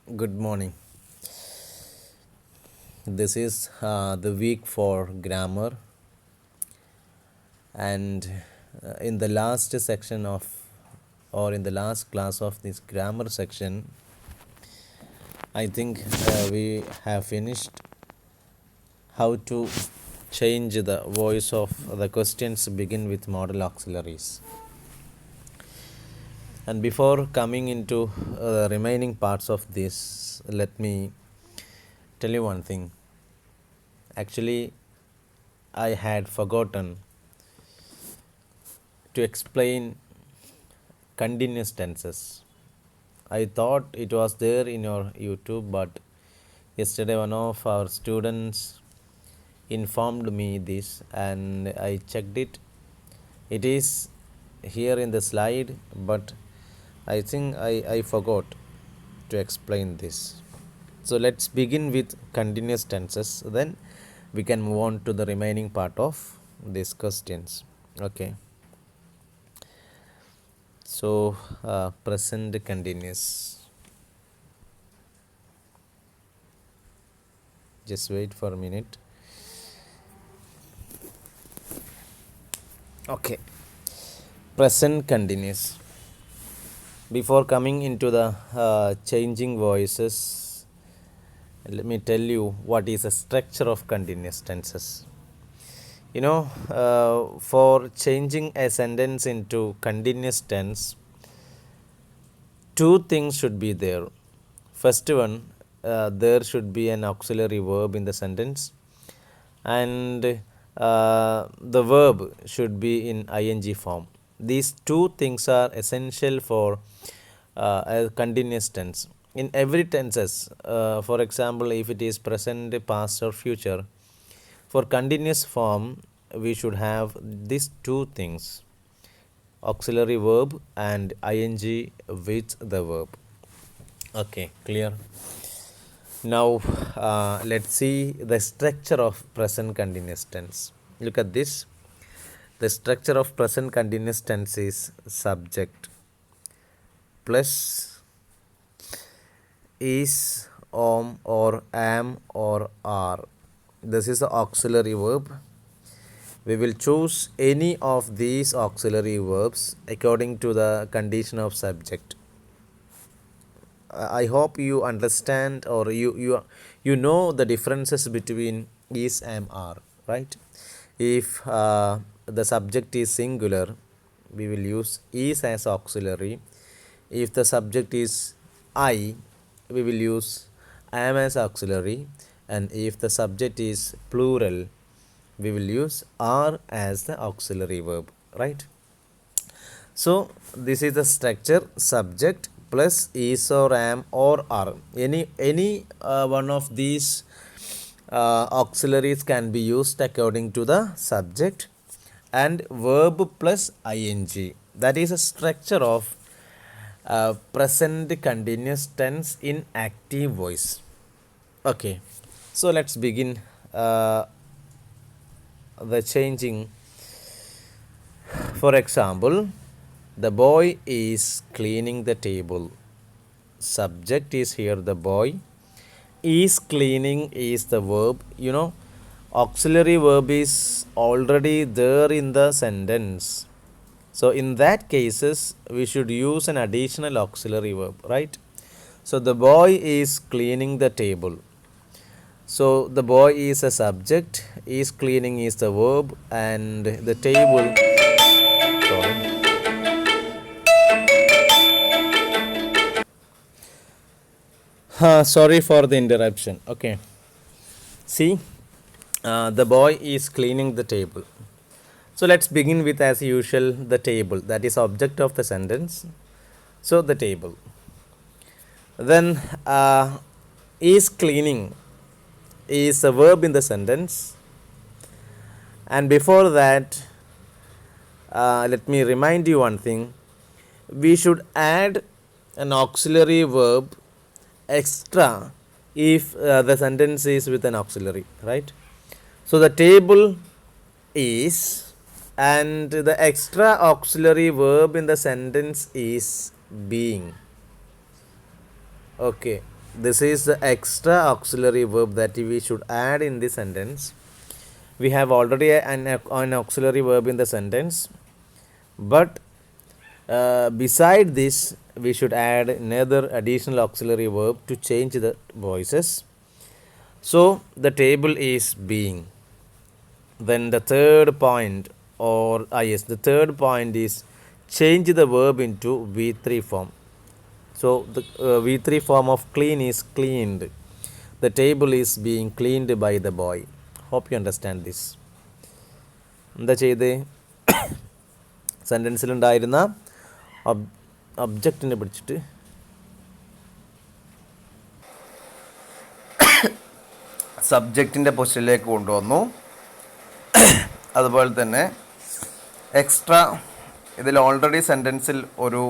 Good morning. This is the week for grammar, and in the last section of, or in the last class of this grammar section, I think we have finished how to change the voice of the questions begin with modal auxiliaries. And before coming into the remaining parts of this, let me tell you one thing. Actually, I had forgotten to explain continuous tenses. I thought it was there in your YouTube, but yesterday one of our students informed me this and I checked it. It is here in the slide, but I think I forgot to explain this. So let's begin with continuous tenses, then we can move on to the remaining part of these questions. Okay. So present continuous. Just wait for a minute. Okay. Present continuous. Before coming into the changing voices, let me tell you what is the structure of continuous tenses. For changing a sentence into continuous tense, two things should be there. First one, there should be an auxiliary verb in the sentence, and the verb should be in ing form. These two things are essential for a continuous tense. In every tenses, for example, if it is present, past, or future, for continuous form, we should have these two things: auxiliary verb and ing with the verb. Okay, clear? Now let's see the structure of present continuous tense. Look at this. The structure of present continuous tense is subject plus is, or am, or are. This is the auxiliary verb. We will choose any of these auxiliary verbs according to the condition of subject. I hope you understand, or you know the differences between is, am, are, right? If the subject is singular, we will use is as auxiliary. If the subject is I, we will use am as auxiliary, and if the subject is plural, we will use are as the auxiliary verb, right? So this is the structure: subject plus is, or am, or are. Any one of these auxiliaries can be used according to the subject, and verb plus ing. That is a structure of present continuous tense in active voice. Okay, so let's begin the changing. For example, the boy is cleaning the table. Subject is here the boy. Is cleaning is the verb. Auxiliary verb is already there in the sentence. So in that cases, we should use an additional auxiliary verb, right? So the boy is cleaning the table. So the boy is a subject, is cleaning is the verb, and the table. Sorry. Sorry for the interruption. Okay. See, the boy is cleaning the table. So let's begin with, as usual, the table. That is object of the sentence. So the table. Then is cleaning is a verb in the sentence. And before that, let me remind you one thing. We should add an auxiliary verb extra if the sentence is with an auxiliary, right? So the table is, and the extra auxiliary verb in the sentence is being. Okay. this is the extra auxiliary verb that we should add in the sentence. We have already an auxiliary verb in the sentence, but beside this we should add another additional auxiliary verb to change the voices. So the table is being. Then the third point, or yes, the third point is change the verb into V3 form. So the V3 form of clean is cleaned. The table is being cleaned by the boy. Hope you understand this. എന്താ ചെയ്ത് സെൻറ്റൻസിലുണ്ടായിരുന്ന ഒബ്ജക്റ്റിനെ പിടിച്ചിട്ട് സബ്ജക്റ്റിൻ്റെ പൊസിഷനിലേക്ക് കൊണ്ടുവന്നു. അതുപോലെ തന്നെ extra ഇതിൽ already സെൻറ്റൻസിൽ ഒരു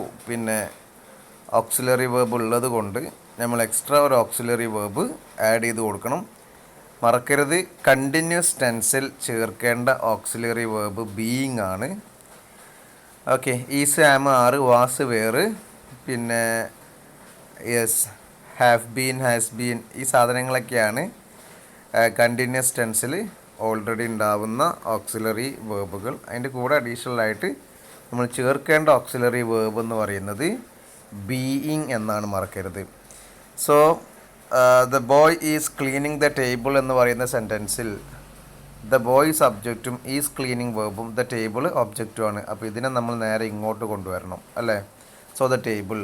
ഓക്സിലറി വേർബ് ഉള്ളത് കൊണ്ട് നമ്മൾ എക്സ്ട്രാ ഒരു ഓക്സിലറി വേർബ് ആഡ് ചെയ്ത് കൊടുക്കണം. മറക്കരുത്, കണ്ടിന്യൂസ് ടെൻസിൽ ചേർക്കേണ്ട ഓക്സിലറി വേർബ് ബീയിങ് ആണ്. Okay, is, am, are, was, were, yes, have been, has been, ഈ സാധനങ്ങളൊക്കെയാണ് കണ്ടിന്യൂസ് ടെൻസിൽ ഓൾറെഡി ഉണ്ടാവുന്ന ഓക്സിലറി വേർബുകൾ. അതിൻ്റെ കൂടെ അഡീഷണൽ ആയിട്ട് നമ്മൾ ചേർക്കേണ്ട ഓക്സിലറി വേർബ് എന്ന് പറയുന്നത് ബീയിങ് എന്നാണ്, മറക്കരുത്. So the boy is cleaning the table എന്ന് പറയുന്ന സെൻറ്റൻസിൽ ദ ബോയ് സബ്ജക്റ്റും ഈസ് ക്ലീനിങ് വേർബും ദ ടേബിൾ ഒബ്ജക്റ്റുമാണ്. അപ്പോൾ ഇതിനെ നമ്മൾ നേരെ ഇങ്ങോട്ട് കൊണ്ടുവരണം അല്ലേ. സോ ദ ടേബിൾ,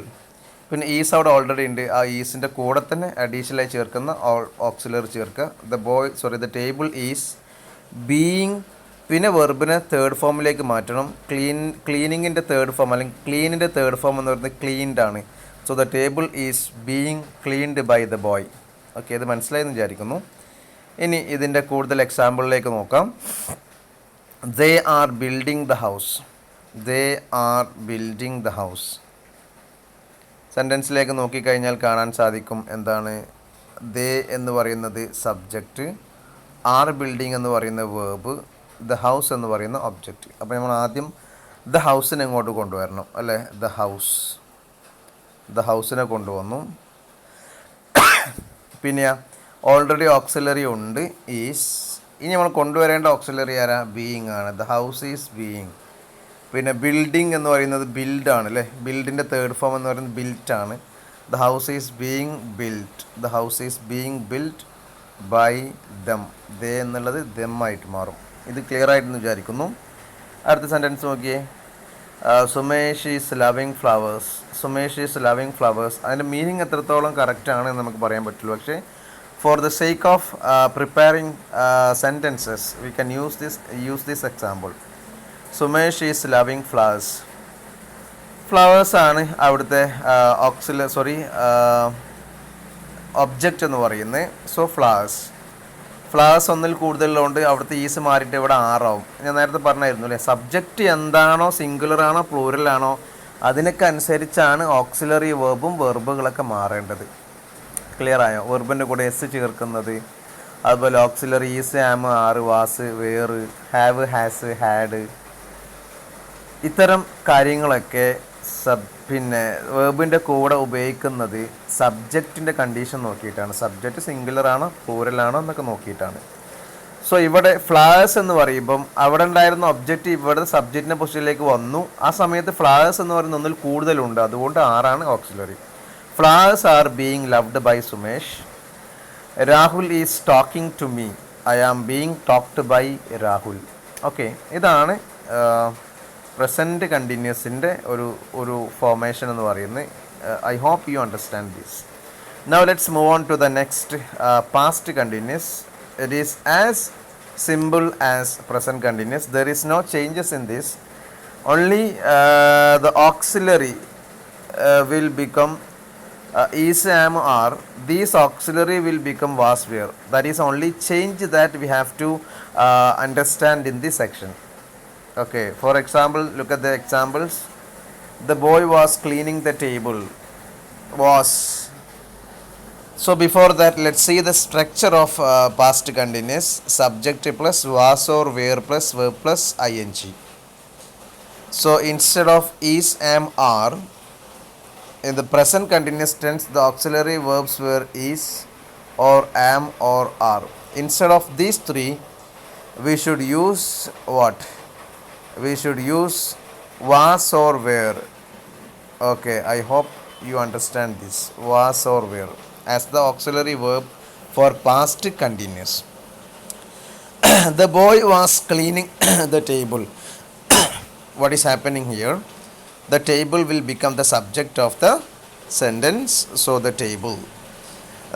പിന്നെ ഈസ് അവിടെ ഓൾറെഡി ഉണ്ട്, ആ ഈസിൻ്റെ കൂടെ തന്നെ അഡീഷണലായി ചേർക്കുന്ന ഓക്സിലറി ചേർക്കുക. ദ ടേബിൾ ഈസ് ബീയിങ്, പിന്നെ വെർബിനെ തേർഡ് ഫോമിലേക്ക് മാറ്റണം. ക്ലീനിങ്ങിൻ്റെ തേർഡ് ഫോം അല്ലെങ്കിൽ ക്ലീനിൻ്റെ തേർഡ് ഫോം എന്ന് പറയുന്നത് ക്ലീൻഡ് ആണ്. So the table is being cleaned by the boy. Okay, ഇത് മനസ്സിലായെന്ന് വിചാരിക്കുന്നു. ഇനി ഇതിൻ്റെ കൂടുതൽ എക്സാമ്പിളിലേക്ക് നോക്കാം. They are building the house. They are building the house. സെൻറ്റൻസിലേക്ക് നോക്കിക്കഴിഞ്ഞാൽ കാണാൻ സാധിക്കും എന്താണ്, ദേ എന്ന് പറയുന്നത് സബ്ജക്റ്റ്, ആർ ബിൽഡിംഗ് എന്ന് പറയുന്ന വേർബ്, ദ ഹൗസ് എന്ന് പറയുന്ന ഒബ്ജക്റ്റ്. അപ്പോൾ നമ്മൾ ആദ്യം ദ ഹൗസിനെ ഇങ്ങോട്ട് കൊണ്ടുവരണം അല്ലേ. ദ ഹൗസിനെ കൊണ്ടുവന്നു. പിന്നെ ഓൾറെഡി ഓക്സിലറി ഉണ്ട്, ഈസ്. ഇനി നമ്മൾ കൊണ്ടുവരേണ്ട ഓക്സിലറി ആരാ? ബീയിങ് ആണ്. The house is being. പിന്നെ ബിൽഡിംഗ് എന്ന് പറയുന്നത് ബിൽഡാണ് അല്ലേ. ബിൽഡിൻ്റെ തേർഡ് ഫോം എന്ന് പറയുന്നത് ബിൽറ്റ് ആണ്. The house is being built. The house is being built by them. They എന്നുള്ളത് ദം ആയിട്ട് മാറും. ഇത് ക്ലിയർ ആയിട്ടെന്ന് വിചാരിക്കുന്നു. അടുത്ത സെൻറ്റൻസ് നോക്കിയേ. Sumesh is loving flowers. Sumesh is loving flowers. അതിൻ്റെ മീനിങ് എത്രത്തോളം കറക്റ്റാണ് എന്ന് നമുക്ക് പറയാൻ പറ്റുള്ളൂ. പക്ഷേ for the sake of preparing sentences we can use this example. Sumesh is loving flowers. Flowers ആണ് അവിടുത്തെ ഒബ്ജക്റ്റ് എന്ന് പറയുന്നത്. സോ ഫ്ലവേഴ്സ് ഒന്നിൽ കൂടുതലുള്ളതുകൊണ്ട് അവിടുത്തെ ഈസ് മാറിയിട്ട് ഇവിടെ ആറാവും. ഞാൻ നേരത്തെ പറഞ്ഞായിരുന്നു അല്ലേ, സബ്ജക്റ്റ് എന്താണോ, സിംഗുലറാണോ പ്ലൂരലാണോ അതിനൊക്കെ അനുസരിച്ചാണ് ഓക്സിലറി വേർബും വെർബുകളൊക്കെ മാറേണ്ടത്. ക്ലിയർ ആയോ? വെർബിൻ്റെ കൂടെ എസ് ചേർക്കുന്നത്, അതുപോലെ auxiliary is, am, are, was, were, have, has, had, ഇത്തരം കാര്യങ്ങളൊക്കെ വേർബിൻ്റെ കൂടെ ഉപയോഗിക്കുന്നത് സബ്ജക്റ്റിൻ്റെ കണ്ടീഷൻ നോക്കിയിട്ടാണ്. സബ്ജക്റ്റ് സിംഗുലറാണോ പ്ലൂറലാണോ എന്നൊക്കെ നോക്കിയിട്ടാണ്. സോ ഇവിടെ ഫ്ലവേഴ്സ് എന്ന് പറയുമ്പം അവിടെ ഉണ്ടായിരുന്ന ഒബ്ജക്റ്റ് ഇവിടെ സബ്ജക്റ്റിൻ്റെ പൊസിഷനിലേക്ക് വന്നു. ആ സമയത്ത് ഫ്ലവേഴ്സ് എന്ന് പറയുന്ന ഒന്നിൽ കൂടുതലുണ്ട്, അതുകൊണ്ട് ആറാണ് auxiliary. Flowers are being loved by Sumesh. Rahul is talking to me. I am being talked by Rahul. Okay, ഇതാണ് പ്രസൻറ്റ് കണ്ടിന്യൂസിൻ്റെ ഒരു ഫോർമേഷൻ എന്ന് പറയുന്നത്. I hope you understand this. Now let's move on to the next, past continuous. It is as simple as present continuous. There is no changes in this. Only the auxiliary will become is, am, are. These auxiliary will become was, were. That is only change that we have to understand in this section. Okay, for example, look at the examples. The boy was cleaning the table. Was. So before that, let's see the structure of past continuous. Subject plus was or were plus verb plus ing. So instead of is, am, are, In the present continuous tense, the auxiliary verbs were is or am or are. Instead of these three, we should use what? We should use was or were. Okay, I hope you understand this. Was or were as the auxiliary verb for past continuous. The boy was cleaning the table. What is happening here? The table will become the subject of the sentence. So the table.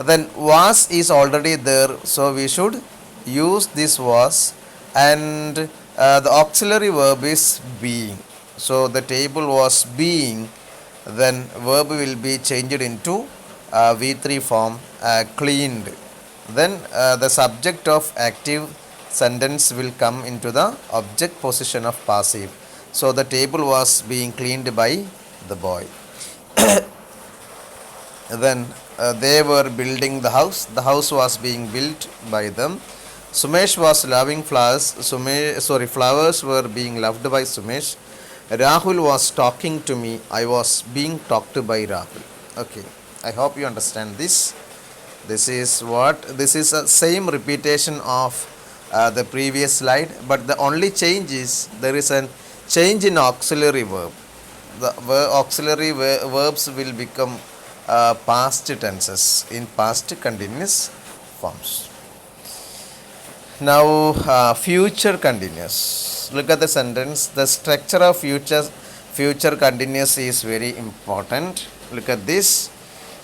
Then was is already there, so we should use this was, and the auxiliary verb is being. So the table was being, then verb will be changed into V3 form, cleaned. Then the subject of active sentence will come into the object position of passive. So the table was being cleaned by the boy. Then they were building the house. The house was being built by them. Sumesh was loving flowers. Flowers were being loved by Sumesh. Rahul was talking to me. I was being talked to by Rahul. Okay, I hope you understand this. This is a same repetition of the previous slide, but the only change is there is a change in auxiliary verb. The auxiliary verbs will become past tenses in past continuous forms. Now future continuous. Look at the sentence. The structure of future continuous is very important. Look at this.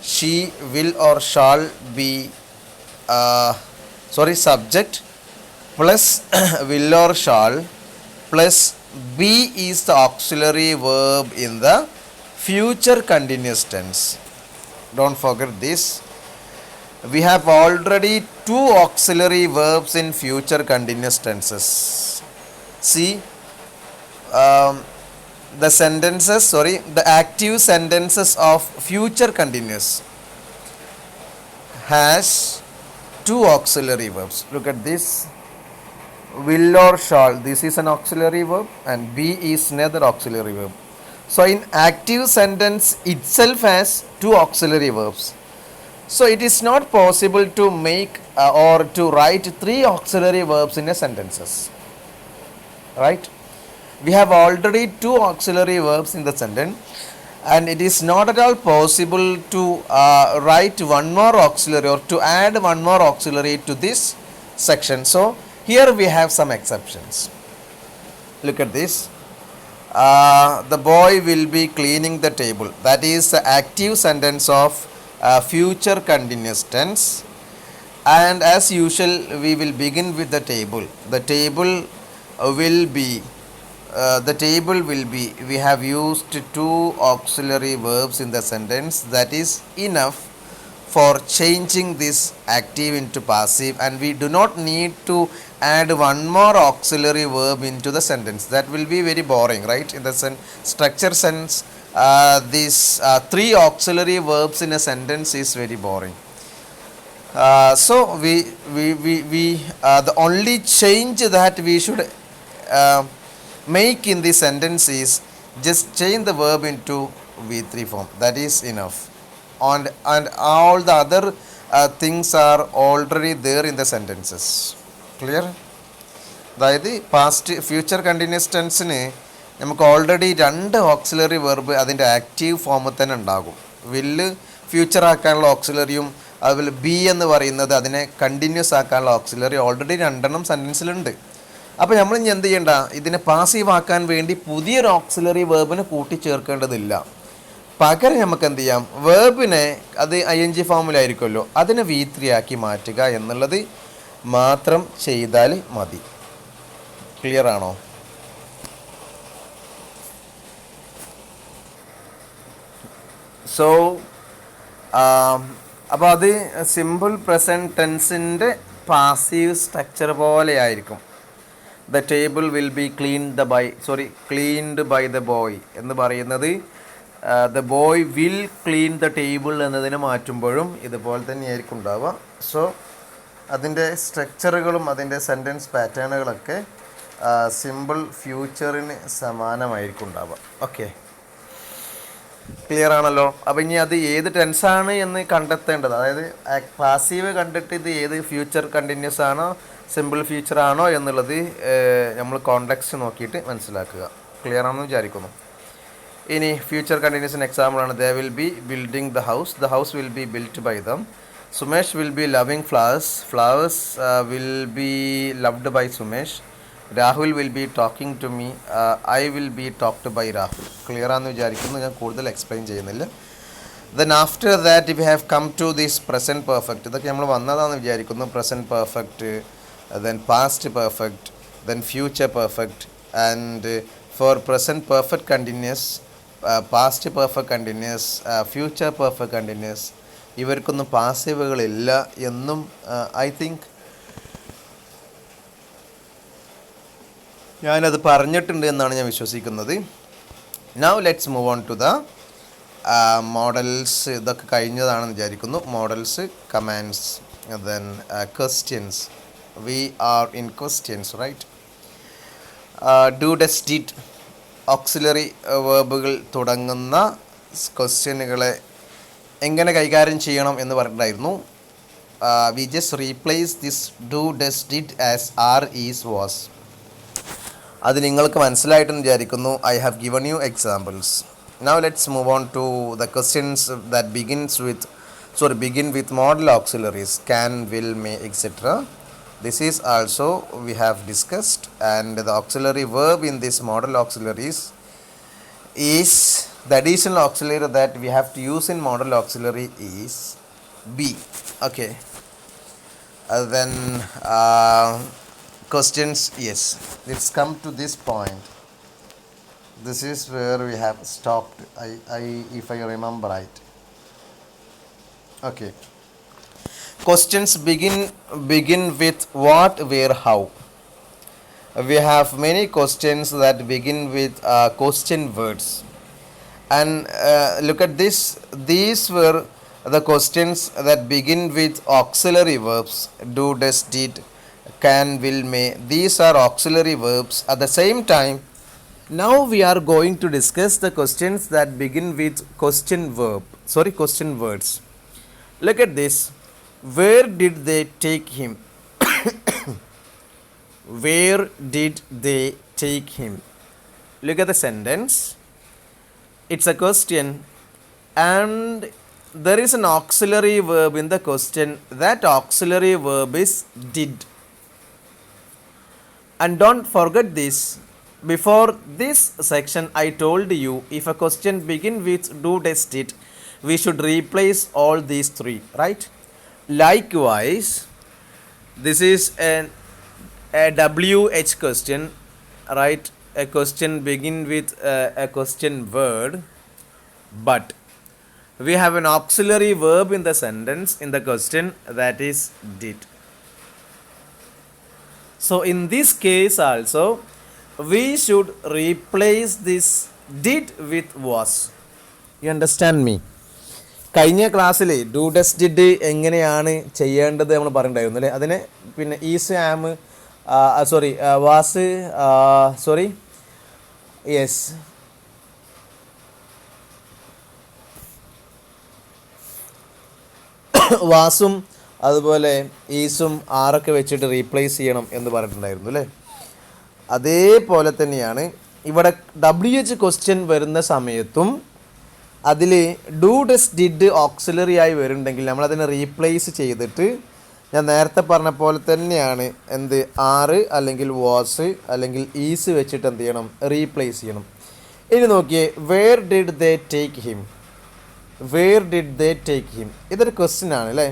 She will or shall be subject plus will or shall plus be is the auxiliary verb in the future continuous tense. Don't forget this. We have already two auxiliary verbs in future continuous tenses. See, the active sentences of future continuous has two auxiliary verbs. Look at this. Will or shall, this is an auxiliary verb, and be is another auxiliary verb. So in active sentence itself has two auxiliary verbs. So it is not possible to make or to write three auxiliary verbs in a sentences. Right? We have already two auxiliary verbs in the sentence, and it is not at all possible to write one more auxiliary or to add one more auxiliary to this section. So here we have some exceptions. Look at this. The boy will be cleaning the table. That is the active sentence of future continuous tense. And as usual, we will begin with the table. The table will be, we have used two auxiliary verbs in the sentence. That is enough for changing this active into passive, and we do not need to add one more auxiliary verb into the sentence. That will be very boring, right? In the structure sense, these three auxiliary verbs in a sentence is very boring. So the only change that we should make in the sentence is just change the verb into V3 form. That is enough. And all the other things are already there in the sentences. Clear? അതായത് past future continuous ടെൻസിന് നമുക്ക് already രണ്ട് auxiliary verb അതിൻ്റെ active ഫോമിൽ തന്നെ ഉണ്ടാകും. വില്ല് future ആക്കാനുള്ള ഓക്സിലറിയും അതുപോലെ ബി എന്ന് പറയുന്നത് അതിനെ കണ്ടിന്യൂസ് ആക്കാനുള്ള ഓക്സിലറി ഓൾറെഡി രണ്ടെണ്ണം സെൻറ്റൻസിലുണ്ട്. അപ്പോൾ നമ്മൾ ഇനി എന്ത് ചെയ്യേണ്ട, ഇതിനെ പാസീവ് ആക്കാൻ വേണ്ടി പുതിയൊരു ഓക്സിലറി വേർബിനെ കൂട്ടിച്ചേർക്കേണ്ടതില്ല. പകരം നമുക്ക് എന്ത് ചെയ്യാം, വേർബിനെ അത് ING ഫോമിലായിരിക്കുമല്ലോ, അതിനെ V3 ആക്കി മാറ്റുക എന്നുള്ളത് മാത്രം ചെയ്താൽ മതി. ക്ലിയർ ആണോ? സോ അപ്പോൾ അത് സിമ്പിൾ പ്രസൻറ്റ് ടെൻസിൻ്റെ പാസീവ് സ്ട്രക്ചർ പോലെ ആയിരിക്കും. The table will be cleaned by the boy എന്ന് പറയുന്നത് the boy will clean the table എന്നതിനെ മാറ്റുമ്പോഴും ഇതുപോലെ തന്നെയായിരിക്കും ഉണ്ടാവുക. സോ അതിൻ്റെ സ്ട്രക്ചറുകളും അതിൻ്റെ സെൻറ്റൻസ് പാറ്റേണുകളൊക്കെ സിമ്പിൾ ഫ്യൂച്ചറിന് സമാനമായിരിക്കും ഉണ്ടാവുക. ഓക്കെ. ക്ലിയർ ആണല്ലോ. അപ്പോൾ ഇനി അത് ഏത് ടെൻസാണ് എന്ന് കണ്ടെത്തേണ്ടത്, അതായത് പാസീവ് കണ്ടിട്ട് ഇത് ഏത് ഫ്യൂച്ചർ കണ്ടിന്യൂസ് ആണോ സിമ്പിൾ ഫ്യൂച്ചർ ആണോ എന്നുള്ളത് നമ്മൾ കോണ്ടെക്സ്റ്റ് നോക്കിയിട്ട് മനസ്സിലാക്കുക. ക്ലിയർ ആണെന്ന് വിചാരിക്കുന്നു. ഇനി ഫ്യൂച്ചർ കണ്ടിന്യൂസിന് എക്സാമ്പിളാണ് they will be building the house will be built by them. Sumesh will be loving flowers will be loved by Sumesh. Rahul will be talking to me, I will be talked by Rahul. Clear ആണെന്ന് വിചാരിക്കുന്നു, ഞാൻ കൂടുതൽ explain ചെയ്യുന്നില്ല. Then after that we have come to this present perfect. ഇതൊക്കെ നമ്മൾ വന്നതാണെന്ന് വിചാരിക്കുന്നു. Present perfect, then past perfect, then future perfect, and for present perfect continuous, past perfect continuous, future perfect continuous, ഇവർക്കൊന്നും പാസീവുകളില്ല എന്നും ഐ തിങ്ക് ഞാനത് പറഞ്ഞിട്ടുണ്ട് എന്നാണ് ഞാൻ വിശ്വസിക്കുന്നത്. Now let's move on to the models. ഇതൊക്കെ കഴിഞ്ഞതാണെന്ന് വിചാരിക്കുന്നു. Models, commands, then questions. We are in questions, right? Do, does, did, auxiliary വേർബുകൾ തുടങ്ങുന്ന ക്വസ്റ്റ്യനുകളെ എങ്ങനെ കൈകാര്യം ചെയ്യണം എന്ന് പറഞ്ഞിട്ടായിരുന്നു. We just replace this do, does, did as are, is, was. അത് നിങ്ങൾക്ക് മനസ്സിലായിട്ടെന്ന് വിചാരിക്കുന്നു. I have given you examples. Now let's move on to the questions that begin with modal auxiliaries, can, will, may, etc. This is also we have discussed, and the auxiliary verb in this modal auxiliaries is the additional auxiliary that we have to use in modal auxiliary is be. Okay. Then questions, yes. Let's come to this point. This is where we have stopped. If I remember right. Okay. Questions begin with what, where, how. We have many questions that begin with question words, and look at this. These were the questions that begin with auxiliary verbs: do, does, did, can, will, may. These are auxiliary verbs. At the same time, now we are going to discuss the questions that begin with question words. Look at this. Where did they take him? Where did they take him? Look at the sentence. It's a question, and there is an auxiliary verb in the question. That auxiliary verb is did. And don't forget this. Before this section, I told you if a question begin with do, does, did, we should replace all these three, right? Likewise, this is a WH question, right? A question begin with a question word, but we have an auxiliary verb in the sentence in the question, that is did. So in this case also, we should replace this did with was. You understand me? കഴിഞ്ഞ ക്ലാസ്സിൽ do, does, did എങ്ങനെയാണ് ചെയ്യേണ്ടത് നമ്മൾ പറഞ്ഞിട്ടുണ്ടായിരുന്നു അല്ലേ. അതിന് പിന്നെ is, am, was, yes, വാസും അതുപോലെ ഈസും ആറൊക്കെ വെച്ചിട്ട് റീപ്ലേസ് ചെയ്യണം എന്ന് പറഞ്ഞിട്ടുണ്ടായിരുന്നു അല്ലേ. അതേപോലെ തന്നെയാണ് ഇവിടെ WH ക്വസ്റ്റ്യൻ വരുന്ന സമയത്തും അതിൽ ഡു, ഡസ്, ഡിഡ് ഓക്സിലറി ആയി വരുന്നുണ്ടെങ്കിൽ നമ്മളതിനെ റീപ്ലേസ് ചെയ്തിട്ട് ഞാൻ നേരത്തെ പറഞ്ഞ പോലെ തന്നെയാണ് എന്ത് ആറ് അല്ലെങ്കിൽ വാസ് അല്ലെങ്കിൽ ഈസ് വെച്ചിട്ട് എന്ത് ചെയ്യണം, റീപ്ലേസ് ചെയ്യണം. ഇനി നോക്കിയേ, where did they take him. Where did they take him ഇതൊരു ക്വസ്റ്റ്യൻ ആണ് അല്ലേ.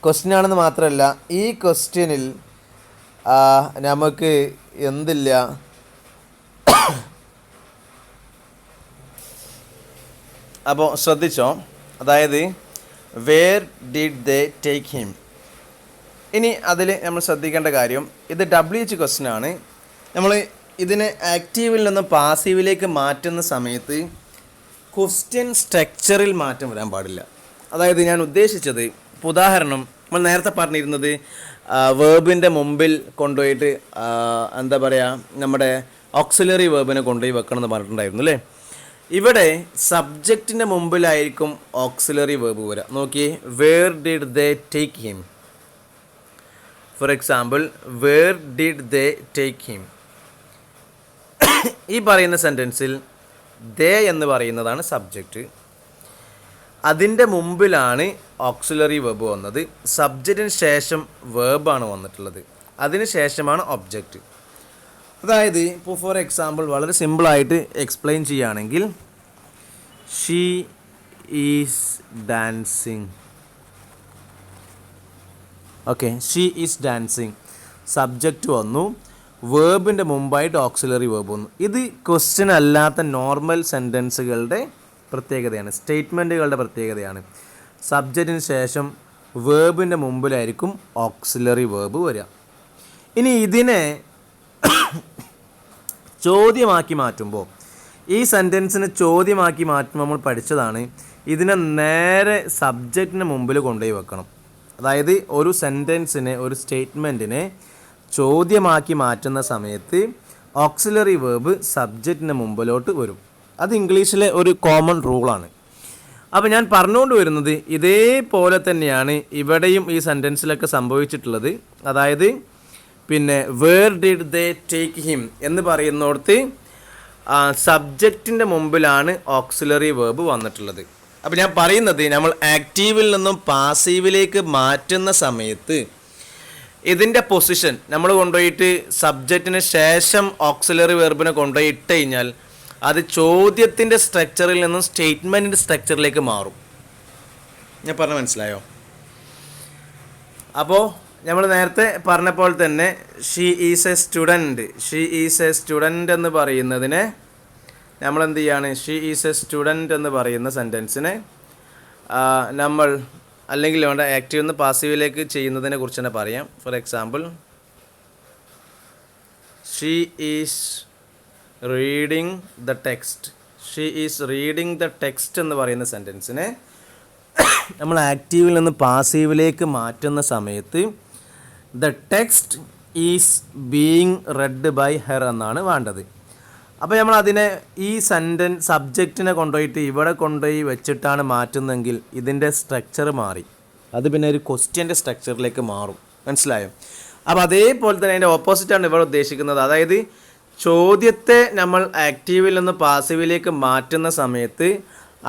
ക്വസ്റ്റ്യൻ ആണെന്ന് മാത്രമല്ല, ഈ ക്വസ്റ്റ്യനിൽ നമുക്ക് എന്തില്ല, അപ്പോൾ ശ്രദ്ധിച്ചോ, അതായത് where did they take him. ഇനി അതിൽ നമ്മൾ ശ്രദ്ധിക്കേണ്ട കാര്യം, ഇത് WH ക്വസ്റ്റ്യൻ ആണ്. നമ്മൾ ഇതിനെ ആക്റ്റീവിൽ നിന്ന് പാസീവിലേക്ക് മാറ്റുന്ന സമയത്ത് ക്വസ്റ്റ്യൻ സ്ട്രക്ചറിൽ മാറ്റം വരാൻ പാടില്ല. അതായത് ഞാൻ ഉദ്ദേശിച്ചത്, ഇപ്പോൾ ഉദാഹരണം നമ്മൾ നേരത്തെ പറഞ്ഞിരുന്നത് വേർബിൻ്റെ മുമ്പിൽ കൊണ്ടുപോയിട്ട് എന്താ പറയുക, നമ്മുടെ ഓക്സിലറി വേർബിനെ കൊണ്ടുപോയി വെക്കണം എന്ന് പറഞ്ഞിട്ടുണ്ടായിരുന്നു അല്ലേ. ഇവിടെ സബ്ജക്റ്റിൻ്റെ മുമ്പിലായിരിക്കും ഓക്സിലറി വേർബ് വരിക. നോക്കിയേ, where did they take him. For example, where did they take him. ഈ പറയുന്ന സെൻറ്റൻസിൽ ദേ എന്ന് പറയുന്നതാണ് സബ്ജക്റ്റ്. അതിൻ്റെ മുമ്പിലാണ് ഓക്സിലറി വേർബ് വന്നത്. സബ്ജക്റ്റിന് ശേഷം വേർബാണ് വന്നിട്ടുള്ളത്. അതിന് ശേഷമാണ് ഒബ്ജക്റ്റ്. അതായത് ഇപ്പോൾ ഫോർ എക്സാമ്പിൾ വളരെ സിമ്പിളായിട്ട് എക്സ്പ്ലെയിൻ ചെയ്യുകയാണെങ്കിൽ, she is dancing. Okay, she is dancing. Subject വന്നു, വേർബിൻ്റെ മുമ്പായിട്ട് ഓക്സിലറി വേർബ് വന്നു. ഇത് ക്വസ്റ്റ്യൻ അല്ലാത്ത നോർമൽ സെൻറ്റൻസുകളുടെ പ്രത്യേകതയാണ്, സ്റ്റേറ്റ്മെൻറ്റുകളുടെ പ്രത്യേകതയാണ്. സബ്ജക്റ്റിന് ശേഷം വേർബിൻ്റെ മുമ്പിലായിരിക്കും ഓക്സിലറി വേർബ് വരിക. ഇനി ഇതിനെ ചോദ്യമാക്കി മാറ്റുമ്പോൾ, ഈ സെൻറ്റൻസിനെ ചോദ്യമാക്കി മാറ്റുമ്പോൾ നമ്മൾ പഠിച്ചതാണ്, ഇതിനെ നേരെ സബ്ജക്റ്റിന് മുമ്പിൽ കൊണ്ടുപോയി വെക്കണം. അതായത് ഒരു സെൻറ്റൻസിനെ, ഒരു സ്റ്റേറ്റ്മെൻറ്റിനെ ചോദ്യമാക്കി മാറ്റുന്ന സമയത്ത് ഓക്സിലറി വേർബ് സബ്ജക്റ്റിന് മുമ്പിലോട്ട് വരും. അത് ഇംഗ്ലീഷിലെ ഒരു കോമൺ റൂളാണ്. അപ്പോൾ ഞാൻ പറഞ്ഞുകൊണ്ട് വരുന്നത് ഇതേപോലെ തന്നെയാണ് ഇവിടെയും ഈ സെൻറ്റൻസിലൊക്കെ സംഭവിച്ചിട്ടുള്ളത്. അതായത് പിന്നെ where did they take him എന്ന് പറയുന്നിടത്ത് സബ്ജക്റ്റിൻ്റെ മുമ്പിലാണ് ഓക്സിലറി വേർബ് വന്നിട്ടുള്ളത്. അപ്പോൾ ഞാൻ പറയുന്നത്, നമ്മൾ ആക്റ്റീവിൽ നിന്നും പാസീവിലേക്ക് മാറ്റുന്ന സമയത്ത് ഇതിൻ്റെ പൊസിഷൻ നമ്മൾ കൊണ്ടുപോയിട്ട് സബ്ജക്റ്റിന് ശേഷം ഓക്സിലറി വേർബിനെ കൊണ്ടുപോയി ഇട്ട് കഴിഞ്ഞാൽ അത് ചോദ്യത്തിൻ്റെ സ്ട്രക്ചറിൽ നിന്നും സ്റ്റേറ്റ്മെൻറ്റിൻ്റെ സ്ട്രക്ചറിലേക്ക് മാറും. ഞാൻ പറഞ്ഞ മനസ്സിലായോ? അപ്പോൾ നമ്മൾ നേരത്തെ പറഞ്ഞ പോലെ തന്നെ she is A student. She is A student എന്ന് പറയുന്നതിനെ നമ്മൾ എന്ത് ചെയ്യാണ്, ഷീ ഈസ് എ സ്റ്റുഡൻറ്റ് എന്ന് പറയുന്ന സെൻറ്റൻസിനെ നമ്മൾ അല്ലെങ്കിൽ വേണ്ട ആക്റ്റീവ് നിന്ന് പാസീവിലേക്ക് ചെയ്യുന്നതിനെ കുറിച്ച് തന്നെ പറയാം. For example, she is reading the text. She is reading the text എന്ന് പറയുന്ന സെൻറ്റൻസിനെ നമ്മൾ ആക്റ്റീവിൽ നിന്ന് പാസീവിലേക്ക് മാറ്റുന്ന സമയത്ത് the text is being read by her എന്നാണ് വേണ്ടത്. അപ്പോൾ നമ്മൾ അതിനെ ഈ സബ്ജക്റ്റിനെ കൊണ്ടുപോയിട്ട് ഇവിടെ കൊണ്ടുപോയി വെച്ചിട്ടാണ് മാറ്റുന്നതെങ്കിൽ ഇതിൻ്റെ സ്ട്രക്ചർ മാറി, അത് പിന്നെ ഒരു ക്വസ്റ്റ്യൻ്റെ സ്ട്രക്ചറിലേക്ക് മാറും. മനസ്സിലായോ? അപ്പോൾ അതേപോലെ തന്നെ അതിൻ്റെ ഓപ്പോസിറ്റാണ് ഇവിടെ ഉദ്ദേശിക്കുന്നത്. അതായത് ചോദ്യത്തെ നമ്മൾ ആക്റ്റീവിൽ നിന്ന് പാസീവിലേക്ക് മാറ്റുന്ന സമയത്ത്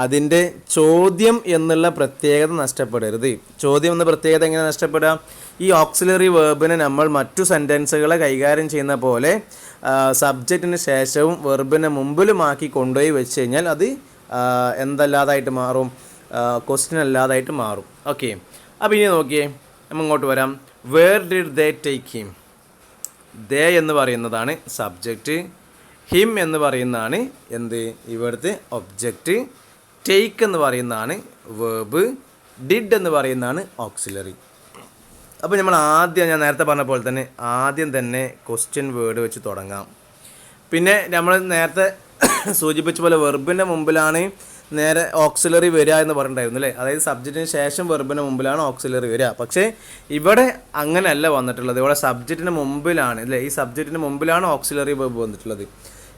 അതിൻ്റെ ചോദ്യം എന്നുള്ള പ്രത്യേകത നഷ്ടപ്പെടരുത്. ചോദ്യം എന്ന പ്രത്യേകത എങ്ങനെ നഷ്ടപ്പെടുക? ഈ ഓക്സിലറി വേർബിനെ നമ്മൾ മറ്റു സെൻറ്റൻസുകളെ കൈകാര്യം ചെയ്യുന്ന പോലെ സബ്ജക്റ്റിന് ശേഷവും വെർബിനെ മുമ്പിലുമാക്കി കൊണ്ടുപോയി വെച്ച് കഴിഞ്ഞാൽ അത് എന്തല്ലാതായിട്ട് മാറും? ക്വസ്റ്റ്യൻ അല്ലാതായിട്ട് മാറും. ഓക്കെ, അപ്പോൾ ഇനി നോക്കിയേ, നമ്മൾ ഇങ്ങോട്ട് വരാം. Where did they take him. They എന്ന് പറയുന്നതാണ് സബ്ജക്റ്റ്, ഹിം എന്ന് പറയുന്നതാണ് എന്ത്, ഇവിടുത്തെ ഒബ്ജക്റ്റ്, ടേക്ക് എന്ന് പറയുന്നതാണ് വേർബ്, ഡിഡ് എന്ന് പറയുന്നതാണ് ഓക്സിലറി. അപ്പോൾ നമ്മൾ ഞാൻ നേരത്തെ പറഞ്ഞ പോലെ തന്നെ ആദ്യം തന്നെ ക്വസ്റ്റ്യൻ വേർഡ് വെച്ച് തുടങ്ങാം. പിന്നെ നമ്മൾ നേരത്തെ സൂചിപ്പിച്ച പോലെ വെർബിൻ്റെ മുമ്പിലാണ് നേരെ ഓക്സിലറി വരിക എന്ന് പറഞ്ഞിട്ടുണ്ടായിരുന്നു അല്ലേ? അതായത് സബ്ജക്റ്റിന് ശേഷം വെർബിന് മുമ്പിലാണ് ഓക്സിലറി വരിക. പക്ഷേ ഇവിടെ അങ്ങനെയല്ല വന്നിട്ടുള്ളത്. ഇവിടെ സബ്ജക്റ്റിന് മുമ്പിലാണ് അല്ലേ? ഈ സബ്ജക്റ്റിന് മുമ്പിലാണ് ഓക്സിലറി വേർബ് വന്നിട്ടുള്ളത്.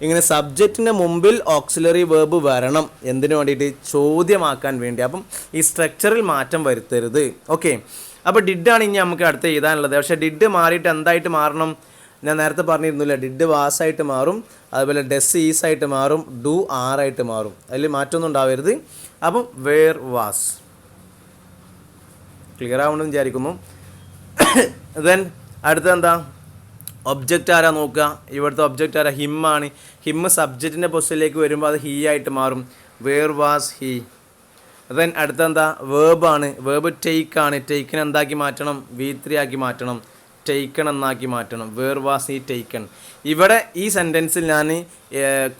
ഇങ്ങനെ സബ്ജക്റ്റിന് മുമ്പിൽ ഓക്സിലറി വേർബ് വരണം. എന്തിനു വേണ്ടിയിട്ട്? ചോദ്യമാക്കാൻ വേണ്ടി. അപ്പം ഈ സ്ട്രക്ചറിൽ മാറ്റം വരുത്തരുത്. ഓക്കെ, അപ്പോൾ ഡിഡാണ് ഇനി നമുക്ക് അടുത്ത് എഴുതാനുള്ളത്. പക്ഷേ ഡിഡ് മാറിയിട്ട് എന്തായിട്ട് മാറണം? ഞാൻ നേരത്തെ പറഞ്ഞിരുന്നില്ല, ഡിഡ് വാസായിട്ട് മാറും, അതുപോലെ ഡെസ് ഈസായിട്ട് മാറും, ഡു ആറായിട്ട് മാറും. അതിൽ മാറ്റമൊന്നും ഉണ്ടാവരുത്. അപ്പം വേർ വാസ്. ക്ലിയർ ആവണമെന്ന് വിചാരിക്കുന്നു. ദെൻ അടുത്തെന്താ? ഒബ്ജക്റ്റ് ആരാ നോക്കുക. ഇവിടുത്തെ ഒബ്ജക്റ്റ് ആരാ? ഹിമ്മാണ്. ഹിം സബ്ജക്റ്റിൻ്റെ പൊസിഷനിലേക്ക് വരുമ്പോൾ അത് ഹീ ആയിട്ട് മാറും. Where was he. ദെൻ അടുത്തെന്താ? വേർബാണ്. വേർബ് ടേക്കാണ്. ടേക്കിന് എന്താക്കി മാറ്റണം? V3 ആക്കി മാറ്റണം. ടേക്കൺ എന്നാക്കി മാറ്റണം. Where was he taken. ഇവിടെ ഈ സെൻറ്റൻസിൽ ഞാൻ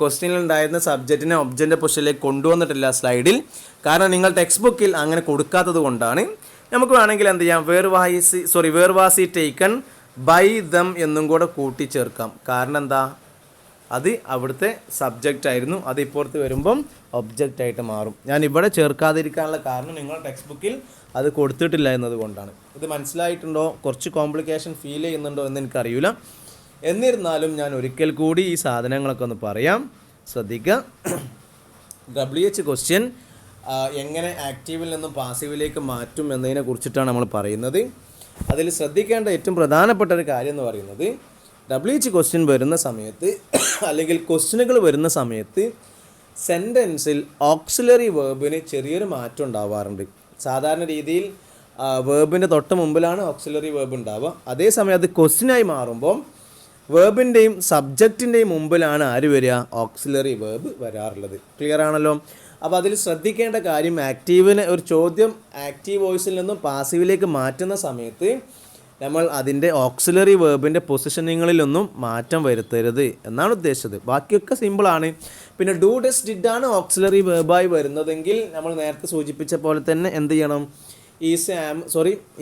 ക്വസ്റ്റ്യനിൽ ഉണ്ടായിരുന്ന സബ്ജക്റ്റിനെ ഒബ്ജക്റ്റിൻ്റെ പൊസിഷനിലേക്ക് കൊണ്ടുവന്നിട്ടില്ല സ്ലൈഡിൽ. കാരണം നിങ്ങൾ ടെക്സ്റ്റ് ബുക്കിൽ അങ്ങനെ കൊടുക്കാത്തത് കൊണ്ടാണ്. നമുക്ക് വേണമെങ്കിൽ എന്ത് ചെയ്യാം? Where was he taken by them എന്നും കൂടെ കൂട്ടിച്ചേർക്കാം. കാരണം എന്താ? അത് അവിടുത്തെ സബ്ജക്റ്റ് ആയിരുന്നു. അത് ഇപ്പുറത്ത് വരുമ്പം ഒബ്ജക്റ്റ് ആയിട്ട് മാറും. ഞാൻ ഇവിടെ ചേർക്കാതിരിക്കാനുള്ള കാരണം നിങ്ങൾ ടെക്സ്റ്റ് ബുക്കിൽ അത് കൊടുത്തിട്ടില്ല എന്നതുകൊണ്ടാണ്. ഇത് മനസ്സിലായിട്ടുണ്ടോ? കുറച്ച് കോംപ്ലിക്കേഷൻ ഫീൽ ചെയ്യുന്നുണ്ടോ എന്ന് എനിക്കറിയില്ല. എന്നിരുന്നാലും ഞാൻ ഒരിക്കൽ കൂടി ഈ സാധനങ്ങളൊക്കെ ഒന്ന് പറയാം, ശ്രദ്ധിക്കുക. ക്വസ്റ്റ്യൻ എങ്ങനെ ആക്റ്റീവിൽ നിന്നും പാസീവിലേക്ക് മാറ്റും എന്നതിനെ കുറിച്ചിട്ടാണ് നമ്മൾ പറയുന്നത്. അതിൽ ശ്രദ്ധിക്കേണ്ട ഏറ്റവും പ്രധാനപ്പെട്ട ഒരു കാര്യം എന്ന് പറയുന്നത് ക്വസ്റ്റ്യൻ വരുന്ന സമയത്ത് അല്ലെങ്കിൽ ക്വസ്റ്റ്യനുകൾ വരുന്ന സമയത്ത് സെൻറ്റൻസിൽ ഓക്സിലറി വേർബിന് ചെറിയൊരു മാറ്റം ഉണ്ടാവാറുണ്ട്. സാധാരണ രീതിയിൽ വേർബിൻ്റെ തൊട്ട് മുമ്പിലാണ് ഓക്സിലറി വേർബ് ഉണ്ടാവുക. അതേസമയം അത് ക്വസ്റ്റ്യനായി മാറുമ്പോൾ വേർബിൻ്റെയും സബ്ജക്റ്റിൻ്റെയും മുമ്പിലാണ് ആര് വരിക? ഓക്സിലറി വേർബ് വരാറുള്ളത്. ക്ലിയർ ആണല്ലോ? അപ്പോൾ അതിൽ ശ്രദ്ധിക്കേണ്ട കാര്യം, ആക്റ്റീവിന് ഒരു ചോദ്യം ആക്റ്റീവ് വോയിസിൽ നിന്നും പാസീവിലേക്ക് മാറ്റുന്ന സമയത്ത് നമ്മൾ അതിൻ്റെ ഓക്സിലറി വേർബിൻ്റെ പൊസിഷനിങ്ങളിലൊന്നും മാറ്റം വരുത്തരുത് എന്നാണ് ഉദ്ദേശിച്ചത്. ബാക്കിയൊക്കെ സിമ്പിളാണ്. പിന്നെ ഡു ഡസ് ഡിഡ് ആണ് ഓക്സിലറി വേർബായി വരുന്നതെങ്കിൽ നമ്മൾ നേരത്തെ സൂചിപ്പിച്ച പോലെ തന്നെ എന്ത് ചെയ്യണം?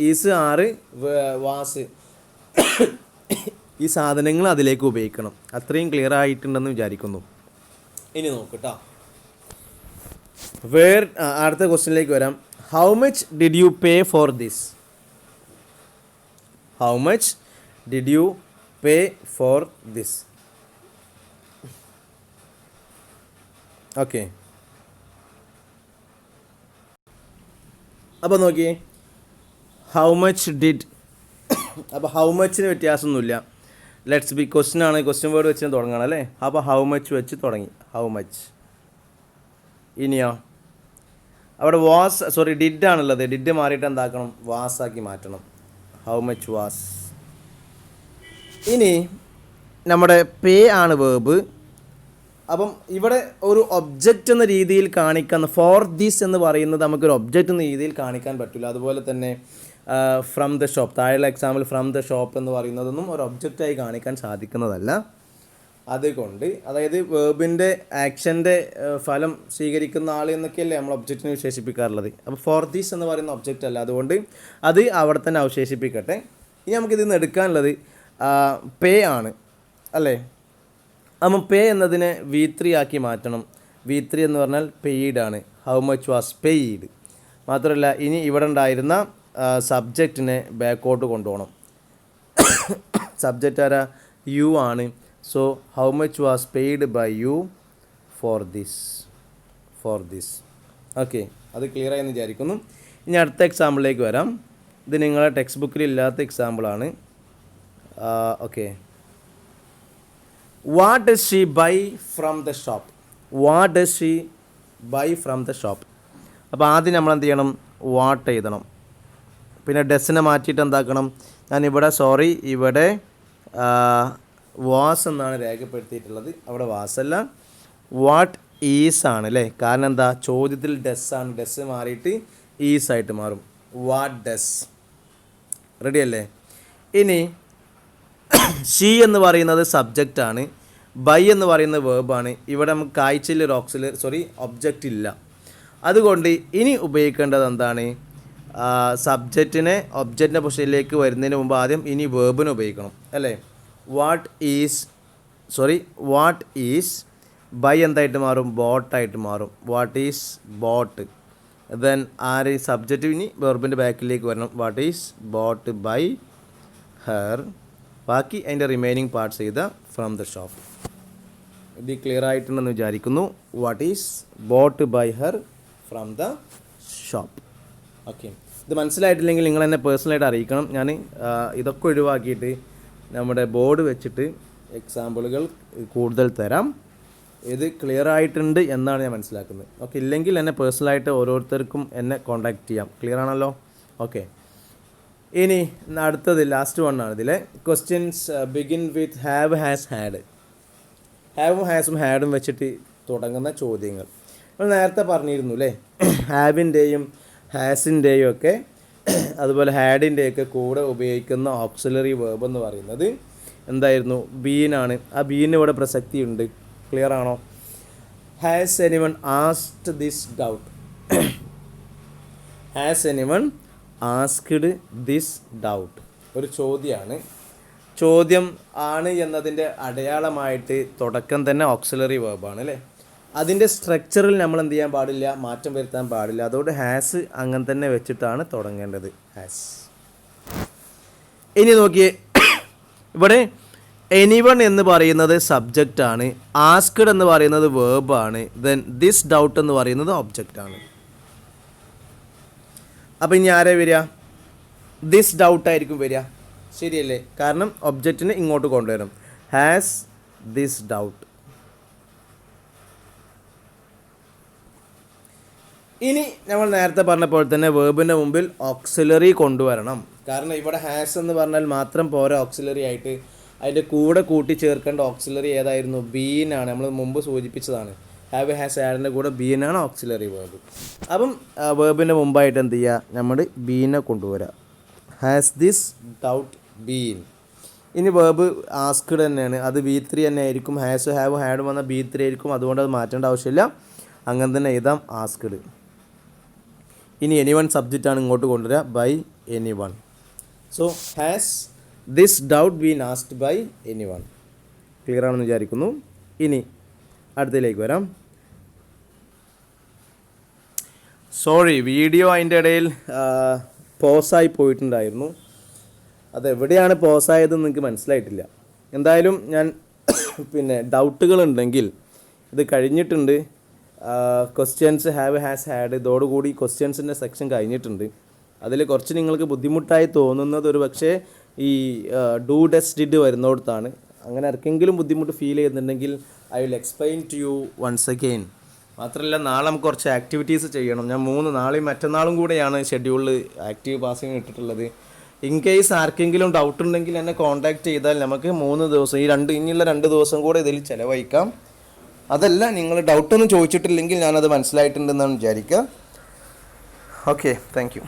ഈസ് ആറ് വാസ് ഈ സാധനങ്ങൾ അതിലേക്ക് ഉപയോഗിക്കണം. അത്രയും ക്ലിയർ ആയിട്ടുണ്ടെന്ന് വിചാരിക്കുന്നു. ഇനി നോക്കട്ടോ, അടുത്ത ക്വസ്റ്റ്യനിലേക്ക് വരാം. How much did you pay for this? How much did you pay for this? Okay, അപ്പോൾ നോക്കിയേ, ഹൗ മച്ച് ഡിഡ്. അപ്പോൾ ഹൗ മച്ചിന് വ്യത്യാസമൊന്നുമില്ല. ലെറ്റ്സ് ബി ക്വസ്റ്റ്യൻ ആണ്, ക്വസ്റ്റ്യൻ വേർഡ് വെച്ച് തുടങ്ങണം അല്ലേ? അപ്പോൾ ഹൗ മച്ച് വെച്ച് തുടങ്ങി, ഹൗ മച്ച്. ഇനിയോ അവിടെ ഡിഡ് ആണുള്ളത്. ഡിഡ് മാറിയിട്ട് എന്താക്കണം? വാസ് ആക്കി മാറ്റണം. How much was. ഇനി നമ്മുടെ പേ ആണ് വേർബ്. അപ്പം ഇവിടെ ഒരു ഒബ്ജക്റ്റ് എന്ന രീതിയിൽ കാണിക്കാൻ, ഫോർ ദിസ് എന്ന് പറയുന്നത് നമുക്കൊരു ഒബ്ജക്റ്റ് എന്ന രീതിയിൽ കാണിക്കാൻ പറ്റില്ല. അതുപോലെ തന്നെ ഫ്രം ദ ഷോപ്പ്, താഴെയുള്ള എക്സാമ്പിൾ ഫ്രം ദ ഷോപ്പ് എന്ന് പറയുന്നതൊന്നും ഒരു ഒബ്ജക്റ്റായി കാണിക്കാൻ സാധിക്കുന്നതല്ല. അതുകൊണ്ട് അതായത് വേർബിൻ്റെ ആക്ഷൻ്റെ ഫലം സ്വീകരിക്കുന്ന ആൾ എന്നൊക്കെയല്ലേ നമ്മൾ ഒബ്ജക്റ്റിനെ വിശേഷിപ്പിക്കാറുള്ളത്. അപ്പോൾ ഫോർ ദിസ് എന്ന് പറയുന്ന ഒബ്ജക്റ്റ് അല്ല, അതുകൊണ്ട് അത് അവിടെ തന്നെ അവശേഷിപ്പിക്കട്ടെ. ഇനി നമുക്കിതിൽ നിന്ന് എടുക്കാനുള്ളത് പേ ആണ് അല്ലേ? അപ്പം പേ എന്നതിനെ V3 ആക്കി മാറ്റണം. V3 എന്ന് പറഞ്ഞാൽ പെയ്ഡ് ആണ്. How much was paid. മാത്രമല്ല ഇനി ഇവിടെ ഉണ്ടായിരുന്ന സബ്ജക്റ്റിനെ ബാക്കോട്ട് കൊണ്ടുപോകണം. സബ്ജക്റ്റ് ആരാ? യു ആണ്. So how much was paid by you for this. Okay, അത് ക്ലിയർ ആയെന്ന് വിചാരിക്കുന്നു. ഇനി അടുത്ത എക്സാമ്പിളിലേക്ക് വരാം. ഇത് നിങ്ങളുടെ ടെക്സ്റ്റ് ബുക്കിൽ ഇല്ലാത്ത എക്സാമ്പിളാണ്. Okay, what does she bye from the shop? What does she bye from the shop. അപ്പോൾ ആദ്യം നമ്മൾ എന്ത് ചെയ്യണം? വാട്ട് എഴുതണം. പിന്നെ ഡസിനെ മാറ്റിയിട്ട് എന്താക്കണം? ഇവിടെ വാസ് എന്നാണ് രേഖപ്പെടുത്തിയിട്ടുള്ളത്. അവിടെ വാസല്ല, വാട്ട് ഈസ് ആണ് അല്ലേ? കാരണം എന്താ? ചോദ്യത്തിൽ ഡസ് ആണ്. ഡസ് മാറിയിട്ട് ഈസ് ആയിട്ട് മാറും. What does. റെഡി അല്ലേ? ഇനി ഷീ എന്ന് പറയുന്നത് സബ്ജക്റ്റ് ആണ്. ബൈ എന്ന് പറയുന്നത് വേർബാണ്. ഇവിടെ നമുക്ക് കാഴ്ചയിൽ ഒരു ഒബ്ജക്റ്റ് ഇല്ല. അതുകൊണ്ട് ഇനി ഉപയോഗിക്കേണ്ടത് എന്താണ്? സബ്ജക്റ്റിനെ ഒബ്ജക്റ്റിൻ്റെ പൊസിഷനിലേക്ക് വരുന്നതിന് മുമ്പ് ആദ്യം ഇനി വേർബിനെ ഉപയോഗിക്കണം അല്ലേ? വാട്ട് ഈസ് ബൈ എന്തായിട്ട് മാറും? ബോട്ടായിട്ട് മാറും. What is bought. ദെൻ ആര്? സബ്ജക്റ്റ് ഇനി വെർബിൻ്റെ ബാക്കിലേക്ക് വരണം. What is bought by her. ബാക്കി അതിൻ്റെ റിമൈനിങ് പാർട്സ് ചെയ്ത ഫ്രം ദ ഷോപ്പ്. ഇത് ക്ലിയർ ആയിട്ടുണ്ടെന്ന് വിചാരിക്കുന്നു. What is bought by her from the shop. Okay, ഇത് മനസ്സിലായിട്ടില്ലെങ്കിൽ നിങ്ങൾ എന്നെ പേഴ്സണലായിട്ട് അറിയിക്കണം. ഞാൻ ഇതൊക്കെ ഒഴിവാക്കിയിട്ട് നമ്മുടെ ബോർഡ് വെച്ചിട്ട് എക്സാമ്പിളുകൾ കൂടുതൽ തരാം. ഇത് ക്ലിയർ ആയിട്ടുണ്ട് എന്നാണ് ഞാൻ മനസ്സിലാക്കുന്നത്. ഓക്കെ, ഇല്ലെങ്കിൽ എന്നെ പേഴ്സണലായിട്ട് ഓരോരുത്തർക്കും എന്നെ കോൺടാക്റ്റ് ചെയ്യാം. ക്ലിയർ ആണല്ലോ? ഓക്കെ, ഇനി അടുത്തത് ലാസ്റ്റ് വൺ ആണ് ഇതിലെ questions. Begin with have, has, had. ഹാവും ഹാസും ഹാഡും വെച്ചിട്ട് തുടങ്ങുന്ന ചോദ്യങ്ങൾ നമ്മൾ നേരത്തെ പറഞ്ഞിരുന്നു അല്ലേ? ഹാവിൻ്റെയും ഹാസിൻ്റെയും ഒക്കെ അതുപോലെ ഹാഡിൻ്റെയൊക്കെ കൂടെ ഉപയോഗിക്കുന്ന ഓക്സിലറി വേർബ് എന്ന് പറയുന്നത് എന്തായിരുന്നു? ബീനാണ്. ആ ബീന് ഇവിടെ പ്രസക്തിയുണ്ട്. ക്ലിയർ ആണോ? Has anyone asked this doubt? Has anyone asked this doubt ഒരു ചോദ്യമാണ്. ചോദ്യം ആണ് എന്നതിൻ്റെ അടയാളമായിട്ട് തുടക്കം തന്നെ ഓക്സിലറി വേർബാണ് അല്ലേ? അതിൻ്റെ സ്ട്രക്ചറിൽ നമ്മൾ എന്ത് ചെയ്യാൻ പാടില്ല? മാറ്റം വരുത്താൻ പാടില്ല. അതുകൊണ്ട് ഹാസ് അങ്ങനെ തന്നെ വെച്ചിട്ടാണ് തുടങ്ങേണ്ടത്. ഹാസ്. ഇനി നോക്കിയേ, ഇവിടെ എനിവൺ എന്ന് പറയുന്നത് സബ്ജക്റ്റ് ആണ്, ആസ്ക്ഡ് എന്ന് പറയുന്നത് വേർബ് ആണ്, ദെൻ ദിസ് ഡൗട്ട് എന്ന് പറയുന്നത് ഒബ്ജക്റ്റ് ആണ്. അപ്പോൾ ഇനി ആരെ വരിക? ദിസ് ഡൗട്ട് ആയിരിക്കും വരിക, ശരിയല്ലേ? കാരണം ഒബ്ജക്റ്റിനെ ഇങ്ങോട്ട് കൊണ്ടുവരും. Has this doubt. ഇനി നമ്മൾ നേരത്തെ പറഞ്ഞപ്പോൾ തന്നെ വേർബിൻ്റെ മുമ്പിൽ ഓക്സിലറി കൊണ്ടുവരണം. കാരണം ഇവിടെ ഹാസ് എന്ന് പറഞ്ഞാൽ മാത്രം പോരാ ഓക്സിലറി ആയിട്ട്, അതിൻ്റെ കൂടെ കൂട്ടി ചേർക്കേണ്ട ഓക്സിലറി ഏതായിരുന്നു? ബീനാണ്. നമ്മൾ മുമ്പ് സൂചിപ്പിച്ചതാണ്. ഹാവ് ഹാസ് ഹാഡിൻ്റെ കൂടെ ബീനാണ് ഓക്സിലറി വേർബ്. അപ്പം വേർബിൻ്റെ മുമ്പായിട്ട് എന്ത് ചെയ്യുക? നമ്മൾ ബീനെ കൊണ്ടുവരാം. Has this doubt been. ഇനി വേർബ് ആസ്ക്ഡ് തന്നെയാണ്, അത് B3 തന്നെ ആയിരിക്കും. ഹാസ് ഹാവ് ഹാഡ് വന്ന B3 ആയിരിക്കും, അതുകൊണ്ട് അത് മാറ്റേണ്ട ആവശ്യമില്ല. അങ്ങനെ തന്നെ എഴുതാം ആസ്ക്ഡ്. ഇനി എനിവൺ സബ്ജക്റ്റാണ് ഇങ്ങോട്ട് കൊണ്ടുവരിക, by anyone. So has this doubt been asked by anyone. Clear ആണെന്ന് വിചാരിക്കുന്നു. ഇനി അടുത്തതിലേക്ക് വരാം. സോറി, വീഡിയോ അതിൻ്റെ ഇടയിൽ പോസായി പോയിട്ടുണ്ടായിരുന്നു. അതെവിടെയാണ് പോസായതെന്ന് എനിക്ക് മനസ്സിലായിട്ടില്ല. എന്തായാലും ഞാൻ പിന്നെ ഡൗട്ടുകളുണ്ടെങ്കിൽ ഇത് കഴിഞ്ഞിട്ടുണ്ട്. ക്വസ്റ്റ്യൻസ് ഹാവ് ഹാസ് ഹാഡ്, ഇതോടുകൂടി ക്വസ്റ്റ്യൻസിൻ്റെ സെക്ഷൻ കഴിഞ്ഞിട്ടുണ്ട്. അതിൽ കുറച്ച് നിങ്ങൾക്ക് ബുദ്ധിമുട്ടായി തോന്നുന്നത് ഒരു പക്ഷേ ഈ ഡു ഡസ് ഡിഡ് വരുന്നിടത്താണ്. അങ്ങനെ ആർക്കെങ്കിലും ബുദ്ധിമുട്ട് ഫീൽ ചെയ്യുന്നുണ്ടെങ്കിൽ I will explain to you once again. മാത്രമല്ല നാളെ നമുക്ക് കുറച്ച് ആക്ടിവിറ്റീസ് ചെയ്യണം. ഞാൻ നാളെയും മറ്റന്നാളും കൂടെയാണ് ഷെഡ്യൂളിൽ ആക്റ്റീവ് പാസിങ് ഇട്ടിട്ടുള്ളത്. ഇൻ കേസ് ആർക്കെങ്കിലും ഡൗട്ട് ഉണ്ടെങ്കിൽ എന്നെ കോൺടാക്റ്റ് ചെയ്താൽ നമുക്ക് 3 ദിവസം, ഇനിയുള്ള 2 ദിവസം കൂടെ ഇതിൽ ചിലവഴിക്കാം. അതല്ല, നിങ്ങൾ ഡൗട്ടൊന്നും ചോദിച്ചിട്ടില്ലെങ്കിൽ ഞാനത് മനസ്സിലായിട്ടുണ്ടെന്നാണ് വിചാരിക്കുക. Okay, thank you.